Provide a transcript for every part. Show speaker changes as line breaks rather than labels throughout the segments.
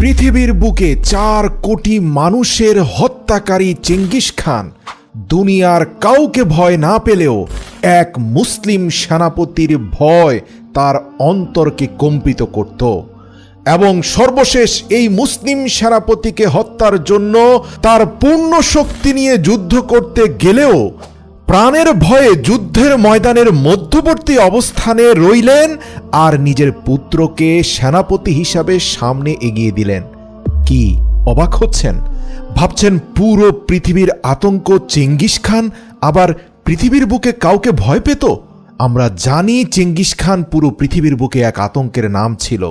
পৃথিবীর বুকে 4 কোটি মানুষের হত্যাকারী চেঙ্গিস খান দুনিয়ার কাউকে ভয় না পেলেও এক মুসলিম সেনাপতির ভয় তার অন্তরকে কম্পিত করত। এবং সর্বশেষ এই মুসলিম সেনাপতিকে হত্যার জন্য তার পূর্ণ শক্তি নিয়ে যুদ্ধ করতে গেলেও প্রাণের ভয়ে যুদ্ধের ময়দানের মধ্যবর্তী অবস্থানে রইলেন আর নিজের পুত্রকে সেনাপতি হিসাবে সামনে এগিয়ে দিলেন। কি অবাক হচ্ছেন? ভাবছেন পুরো পৃথিবীর আতঙ্ক চেঙ্গিস খান আবার পৃথিবীর বুকে কাউকে ভয় পেত? আমরা জানি চেঙ্গিস খান পুরো পৃথিবীর বুকে এক আতঙ্কের নাম ছিল।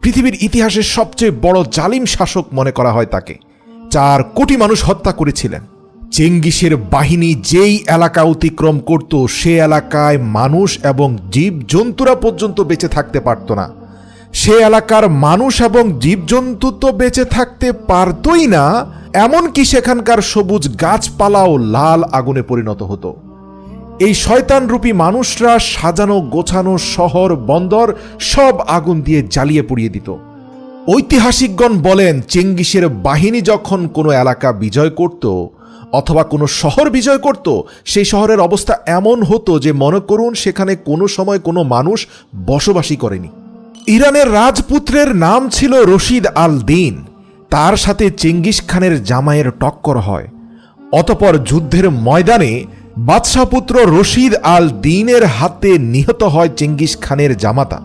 পৃথিবীর ইতিহাসের সবচেয়ে বড় জালিম শাসক মনে করা হয় তাকে। 4 কোটি মানুষ হত্যা করেছিলেন। চেঙ্গিসের বাহিনী যেই এলাকা অতিক্রম করত সে এলাকায় মানুষ এবং জীবজন্তুরা পর্যন্ত বেঁচে থাকতে পারত না। সে এলাকার মানুষ এবং জীবজন্তু তো বেঁচে থাকতে পারতই না, এমনকি সেখানকার সবুজ গাছপালাও লাল আগুনে পরিণত হতো। এই শয়তানরূপী মানুষরা সাজানো গোছানো শহর বন্দর সব আগুন দিয়ে জ্বালিয়ে পুড়িয়ে দিত। ঐতিহাসিকগণ বলেন চেঙ্গিসের বাহিনী যখন কোনো এলাকা বিজয় করত অথবা কোনো শহর বিজয় করত, সেই শহরের অবস্থা এমন হতো যে মনে করুন সেখানে কোনো সময় কোনো মানুষ বসবাসই করেনি। ইরানের রাজপুত্রের নাম ছিল রশিদ আল দিন। তার সাথে চেঙ্গিস খানের জামাইয়ের টক্কর হয়। অতঃপর যুদ্ধের ময়দানে বাদশাহপুত্র রশিদ আল দিনের হাতে নিহত হয় চেঙ্গিস খানের জামাতা।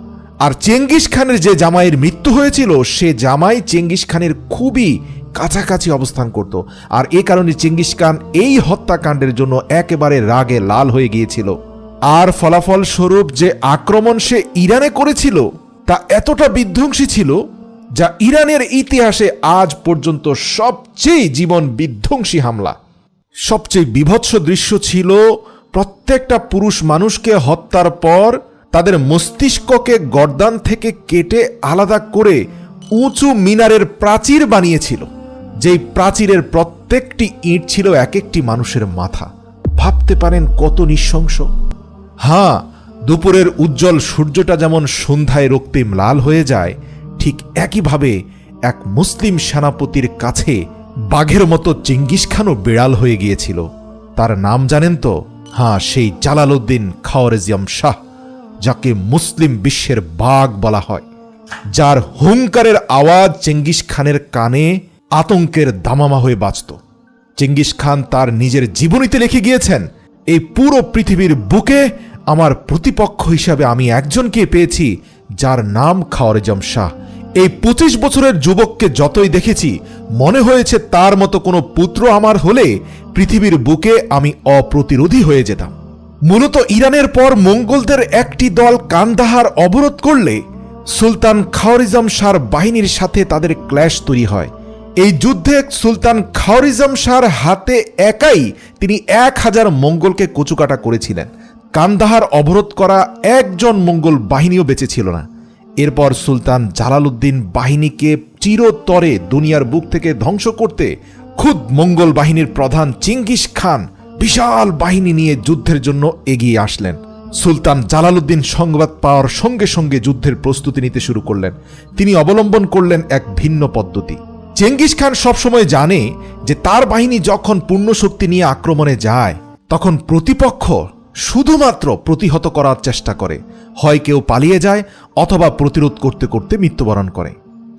আর চেঙ্গিস খানের যে জামাইয়ের মৃত্যু হয়েছিল সে জামাই চেঙ্গিস খানের খুবই কাছাকাছি অবস্থান করত। আর এ কারণে চেঙ্গিস খান এই হত্যাকাণ্ডের জন্য একেবারে রাগে লাল হয়ে গিয়েছিল। আর ফলাফল স্বরূপ যে আক্রমণ সে ইরানে করেছিল তা এতটা বিধ্বংসী ছিল যা ইরানের ইতিহাসে আজ পর্যন্ত সবচেয়ে জীবন বিধ্বংসী হামলা। সবচেয়ে বীভৎস দৃশ্য ছিল প্রত্যেকটা পুরুষ মানুষকে হত্যার পর তাদের মস্তিষ্ককে গর্দান থেকে কেটে আলাদা করে উঁচু মিনারের প্রাচীর বানিয়েছিল, যেই প্রাচীরের প্রত্যেকটি ইট ছিল এক একটি মানুষের মাথা। ভাবতে পারেন কত নৃশংস। হ্যাঁ, দুপুরের উজ্জ্বল সূর্যটা যেমন সন্ধ্যায় রক্তিম লাল হয়ে যায়, ঠিক একইভাবে এক মুসলিম সেনাপতির কাছে বাঘের মতো চেঙ্গিস খানও বিড়াল হয়ে গিয়েছিল। তার নাম জানেন তো? হ্যাঁ, সেই জালালউদ্দিন খাওয়ারেজিম শাহ, যাকে মুসলিম বিশ্বের বাঘ বলা হয়, যার হুঙ্কারের আওয়াজ চেঙ্গিস খানের কানে আতঙ্কের দামামা হয়ে বাজত। চেঙ্গিস খান তার নিজের জীবনীতে লিখে গিয়েছেন, এই পুরো পৃথিবীর বুকে আমার প্রতিপক্ষ হিসাবে আমি একজনকে পেয়েছি যার নাম খাওয়ারেজিম শাহ। এই 25 বছরের যুবককে যতই দেখেছি মনে হয়েছে তার মতো কোনো পুত্র আমার হলে পৃথিবীর বুকে আমি অপ্রতিরোধী হয়ে যেতাম। মূলত ইরানের পর মঙ্গোলদের একটি দল কান্দাহার অবরোধ করলে সুলতান খাওয়ারিজম শাহর বাহিনীর সাথে তাদের ক্ল্যাশ তৈরি হয়। এই যুদ্ধে সুলতান খাওয়ারিজম শাহর হাতে একাই তিনি 1000 মঙ্গলকে কচুকাটা করেছিলেন। কান্দাহার অবরোধ করা একজন মঙ্গল বাহিনীও বেঁচে ছিল না। এরপর সুলতান জালালউদ্দিন বাহিনীকে চিরতরে দুনিয়ার বুক থেকে ধ্বংস করতে খুদ মঙ্গল বাহিনীর প্রধান চেঙ্গিস খান বিশাল বাহিনী নিয়ে যুদ্ধের জন্য এগিয়ে আসলেন। সুলতান জালালউদ্দিন সংবাদ পাওয়ার সঙ্গে সঙ্গে যুদ্ধের প্রস্তুতি নিতে শুরু করলেন। তিনি অবলম্বন করলেন এক ভিন্ন পদ্ধতি। চেঙ্গিস খান সবসময় জানে যে তার বাহিনী যখন পূর্ণ শক্তি নিয়ে আক্রমণে যায় তখন প্রতিপক্ষ শুধুমাত্র প্রতিহত করার চেষ্টা করে, হয় কেউ পালিয়ে যায় অথবা প্রতিরোধ করতে করতে মৃত্যুবরণ করে।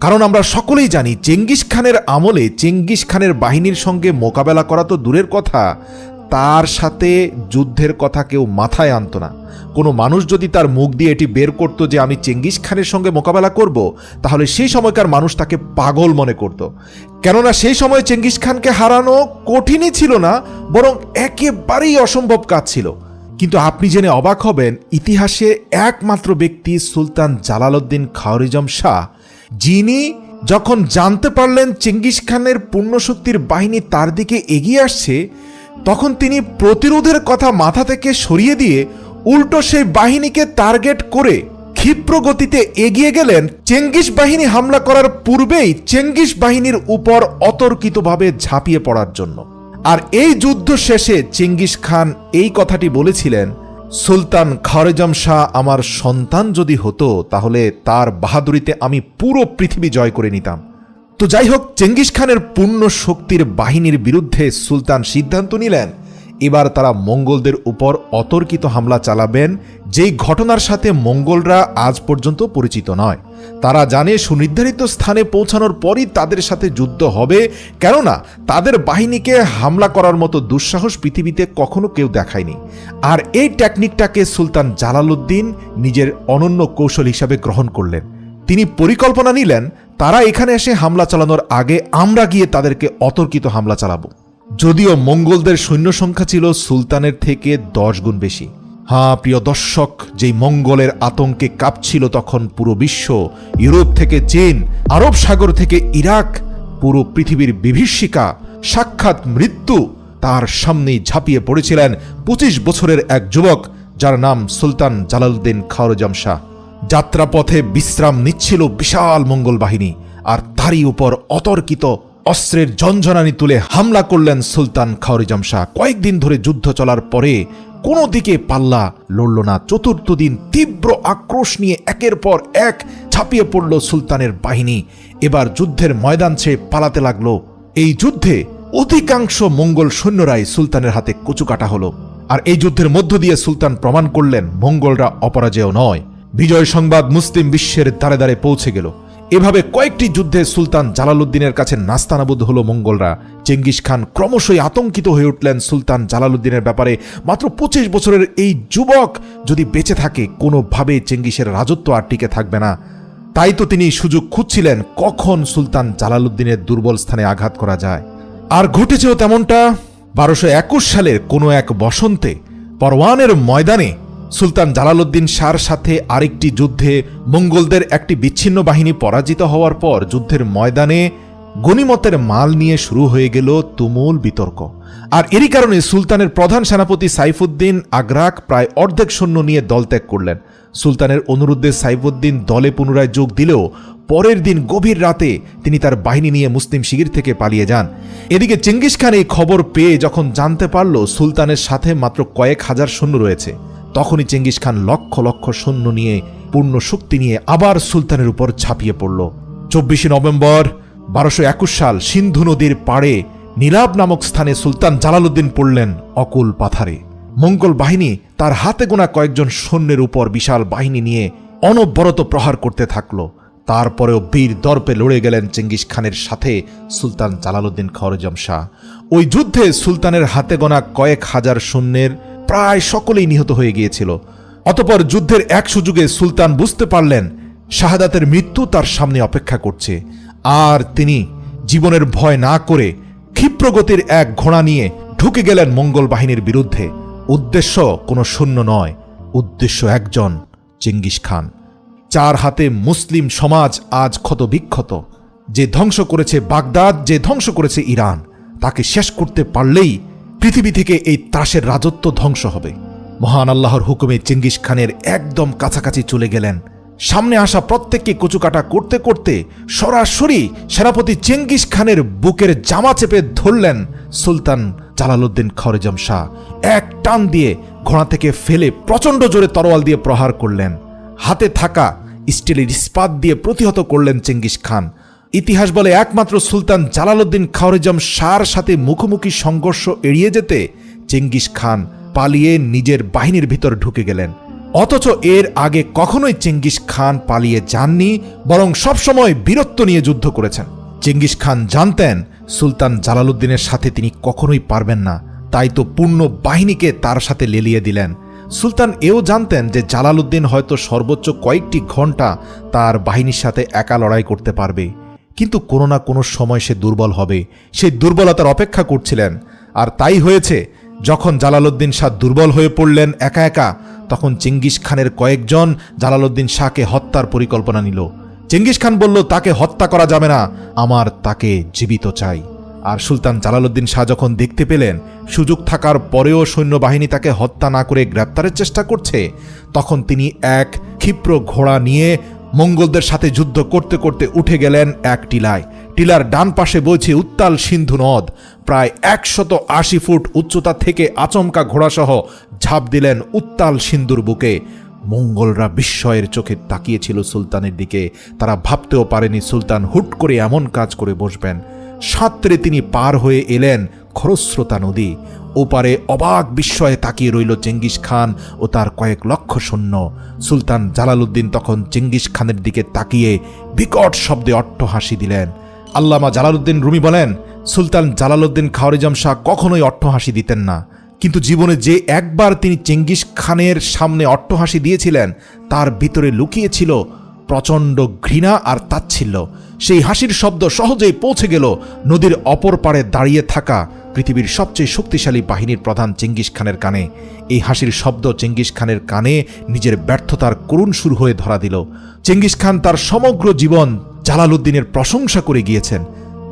কারণ আমরা সকলেই জানি চেঙ্গিস খানের আমলে চেঙ্গিস খানের বাহিনীর সঙ্গে মোকাবেলা করা তো দূরের কথা, তার সাথে যুদ্ধের কথা কেউ মাথায় আনত না। কোনো মানুষ যদি তার মুখ দিয়ে এটি বের করত যে আমি চেঙ্গিস খানের সঙ্গে মোকাবেলা করব, তাহলে সেই সময়কার মানুষ তাকে পাগল মনে করত। কেননা সেই সময় চেঙ্গিস খানকে হারানো কঠিনই ছিল না, বরং একেবারেই অসম্ভব কাজ ছিল। কিন্তু আপনি জেনে অবাক হবেন, ইতিহাসে একমাত্র ব্যক্তি সুলতান জালালউদ্দিন খাওয়ারিজম শাহ, যিনি যখন জানতে পারলেন চেঙ্গিস খানের পূর্ণশক্তির বাহিনী তার দিকে এগিয়ে আসছে, তখন তিনি প্রতিরোধের কথা মাথা থেকে সরিয়ে দিয়ে উল্টো সেই বাহিনীকে টার্গেট করে ক্ষিপ্র গতিতে এগিয়ে গেলেন চেঙ্গিস বাহিনী হামলা করার পূর্বেই চেঙ্গিস বাহিনীর উপর অতর্কিতভাবে ঝাঁপিয়ে পড়ার জন্য। আর এই যুদ্ধ শেষে চেঙ্গিস খান এই কথাটি বলেছিলেন, সুলতান খাওয়ারেজিম শাহ আমার সন্তান যদি হতো তাহলে তার বাহাদুরিতে আমি পুরো পৃথিবী জয় করে নিতাম। তো যাই হোক, চেঙ্গিস খানের পূর্ণ শক্তির বাহিনীর বিরুদ্ধে সুলতান সিদ্ধান্ত নিলেন এবার তারা মঙ্গলদের উপর অতর্কিত হামলা চালাবেন, যেই ঘটনার সাথে মঙ্গলরা আজ পর্যন্ত পরিচিত নয়। তারা জানে সুনির্ধারিত স্থানে পৌঁছানোর পরই তাদের সাথে যুদ্ধ হবে, কেননা তাদের বাহিনীকে হামলা করার মতো দুঃসাহস পৃথিবীতে কখনো কেউ দেখায়নি। আর এই টেকনিকটাকে সুলতান জালালউদ্দিন নিজের অনন্য কৌশল হিসাবে গ্রহণ করলেন। তিনি পরিকল্পনা নিলেন তারা এখানে এসে হামলা চালানোর আগে আমরা গিয়ে তাদেরকে অতর্কিত হামলা চালাবো। যদিও মঙ্গলদের সৈন্য সংখ্যা ছিল সুলতানের থেকে 10 গুণ বেশি। হ্যাঁ প্রিয় দর্শক, যেই মঙ্গলের আতঙ্কে কাঁপছিল তখন পুরো বিশ্ব, ইউরোপ থেকে চীন, আরব সাগর থেকে ইরাক, পুরো পৃথিবীর বিভীষিকা, সাক্ষাৎ মৃত্যু, তার সামনেই ঝাঁপিয়ে পড়েছিলেন 25 বছরের এক যুবক যার নাম সুলতান জালালউদ্দিন খাওয়ারজম শাহ। যাত্রাপথে বিশ্রাম নিচ্ছিল বিশাল মঙ্গল বাহিনী, আর তারই উপর অতর্কিত অস্ত্রের ঝনঝনানি তুলে হামলা করলেন সুলতান খাওয়ারজম শাহ। কয়েকদিন ধরে যুদ্ধ চলার পরে কোনো দিকে পাল্লা লড়ল না। চতুর্থ দিন তীব্র আক্রোশ নিয়ে একের পর এক ঝাঁপিয়ে পড়ল সুলতানের বাহিনী। এবার যুদ্ধের ময়দান ছেড়ে পালাতে লাগলো। এই যুদ্ধে অধিকাংশ মঙ্গল সৈন্যরাই সুলতানের হাতে কচুকাটা হলো। আর এই যুদ্ধের মধ্য দিয়ে সুলতান প্রমাণ করলেন মঙ্গলরা অপরাজেয় নয়। বিজয় সংবাদ মুসলিম বিশ্বের দ্বারে দ্বারে পৌঁছে গেল। এভাবে কয়েকটি যুদ্ধে সুলতান জালালউদ্দিনের কাছে নাস্তানাবুদ হলো মঙ্গলরা। চেঙ্গিস খান ক্রমশই আতঙ্কিত হয়ে উঠলেন সুলতান জালালউদ্দিনের ব্যাপারে। মাত্র 25 বছরের এই যুবক যদি বেঁচে থাকে, কোনোভাবে চেঙ্গিসের রাজত্ব আর টিকে থাকবে না। তাই তো তিনি সুযোগ খুঁজছিলেন কখন সুলতান জালালউদ্দিনের দুর্বল স্থানে আঘাত করা যায়। আর ঘটেছেও তেমনটা। 1221 সালের কোনো এক বসন্তে পরওয়ানের ময়দানে সুলতান জালালউদ্দিন শাহর সাথে আরেকটি যুদ্ধে মঙ্গলদের একটি বিচ্ছিন্ন বাহিনী পরাজিত হওয়ার পর যুদ্ধের ময়দানে গনিমতের মাল নিয়ে শুরু হয়ে গেল তুমুল বিতর্ক। আর এরই কারণে সুলতানের প্রধান সেনাপতি সাইফুদ্দিন আগ্রাক প্রায় অর্ধেক সৈন্য নিয়ে দলত্যাগ করলেন। সুলতানের অনুরোধে সাইফুদ্দিন দলে পুনরায় যোগ দিলেও পরের দিন গভীর রাতে তিনি তার বাহিনী নিয়ে মুসলিম শিবির থেকে পালিয়ে যান। এদিকে চেঙ্গিস খান এই খবর পেয়ে যখন জানতে পারল সুলতানের সাথে মাত্র কয়েক হাজার সৈন্য রয়েছে, তখনই চেঙ্গিস খান লক্ষ লক্ষ সৈন্য নিয়ে পূর্ণ শক্তি নিয়ে আবার সুলতানের উপর ঝাঁপিয়ে পড়ল। 24 নভেম্বর 1221 সাল সিন্ধু নদীর পাড়ে নীলাব নামক স্থানে সুলতান জালালউদ্দিন পড়লেন অকুল পাথারে। মঙ্গল বাহিনী তার হাতে গোনা কয়েকজন সৈন্যের উপর বিশাল বাহিনী নিয়ে অনবরত প্রহার করতে থাকল। তারপরেও বীর দর্পে লড়ে গেলেন চেঙ্গিস খানের সাথে সুলতান জালালউদ্দিন খাওয়ারজম শাহ। ওই যুদ্ধে সুলতানের হাতে গোনা কয়েক হাজার সৈন্যের প্রায় সকলেই নিহত হয়ে গিয়েছিল। অতঃপর যুদ্ধের এক সুযোগে সুলতান বুঝতে পারলেন শাহাদাতের মৃত্যু তার সামনে অপেক্ষা করছে। আর তিনি জীবনের ভয় না করে ক্ষিপ্রগতির এক ঘোড়া নিয়ে ঢুকে গেলেন মঙ্গল বাহিনীর বিরুদ্ধে। উদ্দেশ্য কোনো শূন্য নয়, উদ্দেশ্য একজন, চেঙ্গিস খান। 4 হাতে মুসলিম সমাজ আজ ক্ষতবিক্ষত। যে ধ্বংস করেছে বাগদাদ, যে ধ্বংস করেছে ইরান, তাকে শেষ করতে পারলেই পৃথিবী থেকে এই ত্রাসের রাজত্ব ধ্বংস হবে। মহান আল্লাহর হুকুমে চেঙ্গিস খানের একদম কাছাকাছি চলে গেলেন। সামনে আসা প্রত্যেককে কচুকাটা করতে করতে সরাসরি সেনাপতি চেঙ্গিস খানের বুকের জামা চেপে ধরলেন সুলতান জালালউদ্দিন খাওয়ারজম শাহ। এক টান দিয়ে ঘোড়া থেকে ফেলে প্রচণ্ড জোরে তরোয়াল দিয়ে প্রহার করলেন। হাতে থাকা স্টিলের ইস্পাত দিয়ে প্রতিহত করলেন চেঙ্গিস খান। ইতিহাস বলে একমাত্র সুলতান জালালউদ্দিন খাওয়ারজম শাহর সাথে মুখোমুখি সংঘর্ষ এড়িয়ে যেতে চেঙ্গিস খান পালিয়ে নিজের বাহিনীর ভিতর ঢুকে গেলেন। অথচ এর আগে কখনোই চেঙ্গিস খান পালিয়ে যাননি, বরং সবসময় বীরত্ব নিয়ে যুদ্ধ করেছেন। চেঙ্গিস খান জানতেন সুলতান জালালউদ্দিনের সাথে তিনি কখনোই পারবেন না, তাই তো পূর্ণ বাহিনীকে তার সাথে লেলিয়ে দিলেন। সুলতান এও জানতেন যে জালালউদ্দিন হয়তো সর্বোচ্চ কয়েকটি ঘন্টা তার বাহিনীর সাথে একা লড়াই করতে পারবে, কিন্তু কোনো না কোনো সময় সে দুর্বল হবে। সেই দুর্বলতার অপেক্ষা করছিলেন। আর তাই হয়েছে, যখন জালালউদ্দিন শাহ দুর্বল হয়ে পড়লেন একা একা, তখন চেঙ্গিস খানের কয়েকজন জালালউদ্দিন শাহকে হত্যার পরিকল্পনা নিল। চেঙ্গিস খান বলল, তাকে হত্যা করা যাবে না, আমার তাকে জীবিত চাই। আর সুলতান জালালউদ্দিন শাহ যখন দেখতে পেলেন সুযোগ থাকার পরেও সৈন্যবাহিনী তাকে হত্যা না করে গ্রেপ্তারের চেষ্টা করছে, তখন তিনি এক ক্ষিপ্র ঘোড়া নিয়ে মঙ্গলদের সাথে যুদ্ধ করতে করতে উঠে গেলেন এক টিলায়। টিলার ডান পাশে বইছে উত্তাল সিন্ধু নদ। প্রায় 180 ফুট উচ্চতা থেকে আচমকা ঘোড়াসহ ঝাঁপ দিলেন উত্তাল সিন্ধুর বুকে। মঙ্গলরা বিস্ময়ের চোখে তাকিয়েছিল সুলতানের দিকে। তারা ভাবতেও পারেনি সুলতান হুট করে এমন কাজ করে বসবেন। সাঁতরে তিনি পার হয়ে এলেন খরস্রোতা নদী। ওপারে অবাক বিস্ময়ে তাকিয়ে রইল চেঙ্গিস খান ও তার কয়েক লক্ষ সৈন্য। সুলতান জালালউদ্দিন তখন চেঙ্গিস খানের দিকে তাকিয়ে বিকট শব্দে অট্টহাসি দিলেন। আল্লামা জালালউদ্দিন রুমি বলেন, সুলতান জালালউদ্দিন খাওয়ারিজম শাহ কখনোই অট্টহাসি দিতেন না, কিন্তু জীবনে যে একবার তিনি চেঙ্গিস খানের সামনে অট্টহাসি দিয়েছিলেন তার ভিতরে লুকিয়েছিল প্রচণ্ড ঘৃণা আর তাচ্ছিল্য। সেই হাসির শব্দ সহজেই পৌঁছে গেল নদীর অপর পাড়ে দাঁড়িয়ে থাকা পৃথিবীর সবচেয়ে শক্তিশালী বাহিনীর প্রধান চেঙ্গিস খানের কানে। এই হাসির শব্দ চেঙ্গিস খানের কানে নিজের ব্যর্থতার করুণ সুর হয়ে ধরা দিল। চেঙ্গিস খান তার সমগ্র জীবন জালালউদ্দিনের প্রশংসা করে গিয়েছেন।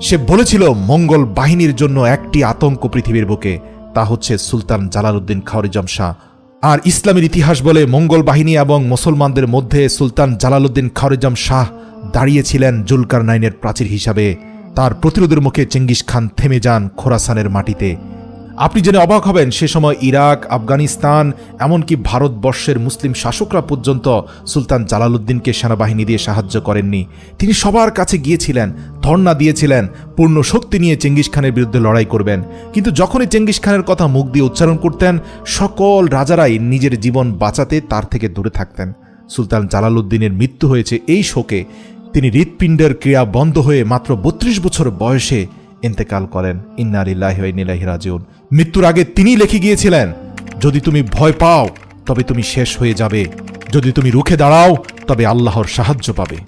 সে বলেছিল, মঙ্গল বাহিনীর জন্য একটি আতঙ্ক পৃথিবীর বুকে, তা হচ্ছে সুলতান জালালউদ্দিন খাওয়ারিজম শাহ। আর ইসলামের ইতিহাস বলে মঙ্গল বাহিনী এবং মুসলমানদের মধ্যে সুলতান জালালউদ্দিন খাওয়ারিজম শাহ দাঁড়িয়েছিলেন জুলকারনাইনের প্রাচীর হিসাবে। তার প্রতিরোধের মুখে চেঙ্গিস খান থেমে যান খোরাসানের মাটিতে। আপনি জেনে অবাক হবেন, সে সময় ইরাক, আফগানিস্তান, এমনকি ভারতবর্ষের মুসলিম শাসকরা পর্যন্ত সুলতান জালালউদ্দিনকে সেনাবাহিনী দিয়ে সাহায্য করেননি। তিনি সবার কাছে গিয়েছিলেন, ধর্ণা দিয়েছিলেন, পূর্ণ শক্তি নিয়ে চেঙ্গিস খানের বিরুদ্ধে লড়াই করবেন। কিন্তু যখনই চেঙ্গিস খানের কথা মুখ দিয়ে উচ্চারণ করতেন, সকল রাজারাই নিজের জীবন বাঁচাতে তার থেকে দূরে থাকতেন। সুলতান জালালউদ্দিনের মৃত্যু হয়েছে এই শোকে। তিনি হৃৎপিণ্ডের ক্রিয়া বন্ধ হয়ে মাত্র 32 বছর বয়সে ইন্তেকাল করেন। ইন্না লিল্লাহি ওয়া ইন্না ইলাইহি রাজিউন। মৃত্যুর আগে তিনি লিখে গিয়েছিলেন, যদি তুমি ভয় পাও তবে তুমি শেষ হয়ে যাবে, যদি তুমি রুখে দাঁড়াও তবে আল্লাহর সাহায্য পাবে।